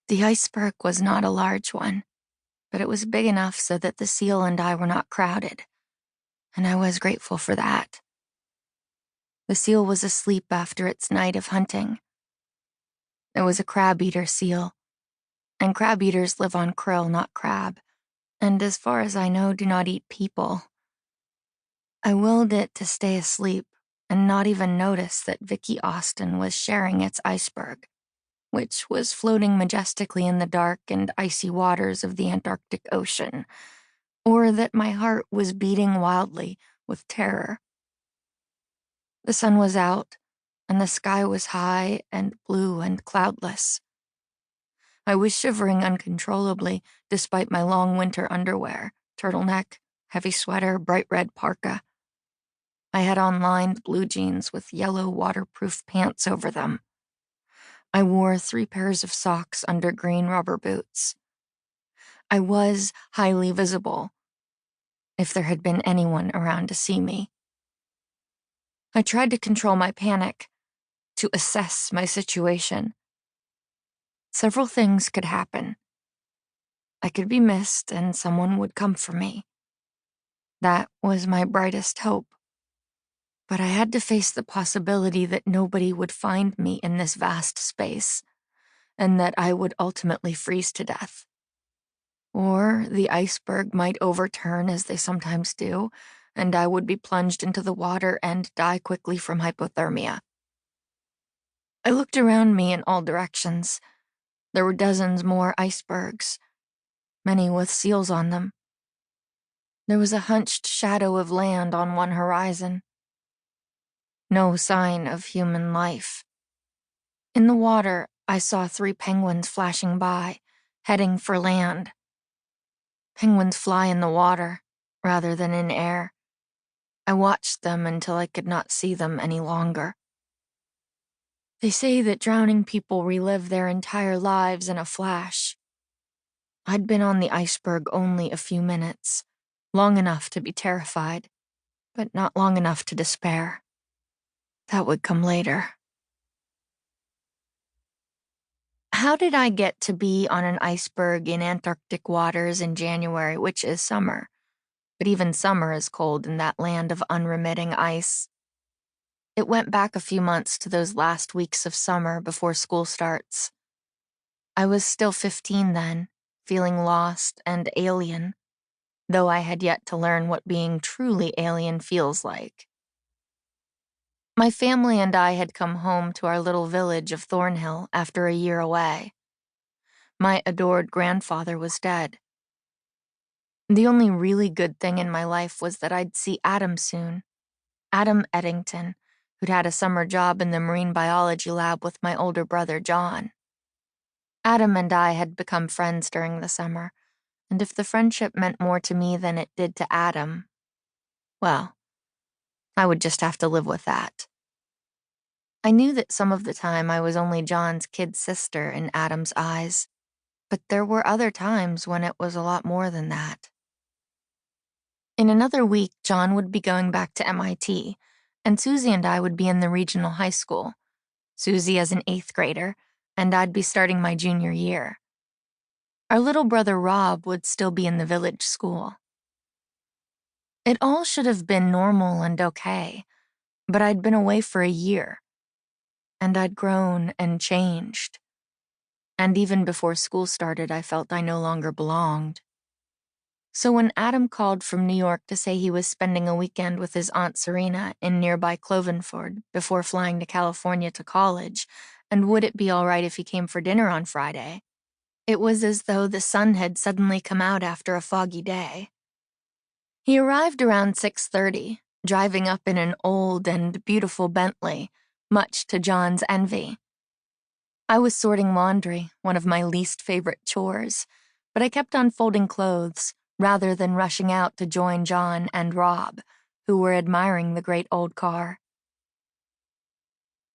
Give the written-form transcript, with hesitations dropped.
The iceberg was not a large one, but it was big enough so that the seal and I were not crowded, and I was grateful for that. The seal was asleep after its night of hunting. It was a crab-eater seal, and crab-eaters live on krill, not crab, and as far as I know, do not eat people. I willed it to stay asleep and not even notice that Vicky Austin was sharing its iceberg, which was floating majestically in the dark and icy waters of the Antarctic Ocean, or that my heart was beating wildly with terror. The sun was out, and the sky was high and blue and cloudless. I was shivering uncontrollably despite my long winter underwear, turtleneck, heavy sweater, bright red parka. I had on lined blue jeans with yellow waterproof pants over them. I wore 3 pairs of socks under green rubber boots. I was highly visible, if there had been anyone around to see me. I tried to control my panic, to assess my situation. Several things could happen. I could be missed and someone would come for me. That was my brightest hope. But I had to face the possibility that nobody would find me in this vast space, and that I would ultimately freeze to death. Or the iceberg might overturn as they sometimes do, and I would be plunged into the water and die quickly from hypothermia. I looked around me in all directions. There were dozens more icebergs, many with seals on them. There was a hunched shadow of land on one horizon. No sign of human life. In the water, I saw 3 penguins flashing by, heading for land. Penguins fly in the water, rather than in air. I watched them until I could not see them any longer. They say that drowning people relive their entire lives in a flash. I'd been on the iceberg only a few minutes, long enough to be terrified, but not long enough to despair. That would come later. How did I get to be on an iceberg in Antarctic waters in January, which is summer? But even summer is cold in that land of unremitting ice. It went back a few months to those last weeks of summer before school starts. I was still 15 then, feeling lost and alien, though I had yet to learn what being truly alien feels like. My family and I had come home to our little village of Thornhill after a year away. My adored grandfather was dead. The only really good thing in my life was that I'd see Adam soon. Adam Eddington, who'd had a summer job in the marine biology lab with my older brother, John. Adam and I had become friends during the summer, and if the friendship meant more to me than it did to Adam, well, I would just have to live with that. I knew that some of the time I was only John's kid sister in Adam's eyes, but there were other times when it was a lot more than that. In another week, John would be going back to MIT, and Susie and I would be in the regional high school, Susie as an 8th grader, and I'd be starting my junior year. Our little brother Rob would still be in the village school. It all should have been normal and okay, but I'd been away for a year, and I'd grown and changed. And even before school started, I felt I no longer belonged. So when Adam called from New York to say he was spending a weekend with his Aunt Serena in nearby Clovenford before flying to California to college, and would it be all right if he came for dinner on Friday, it was as though the sun had suddenly come out after a foggy day. He arrived around 6:30, driving up in an old and beautiful Bentley, much to John's envy. I was sorting laundry, one of my least favorite chores, but I kept on folding clothes, rather than rushing out to join John and Rob, who were admiring the great old car.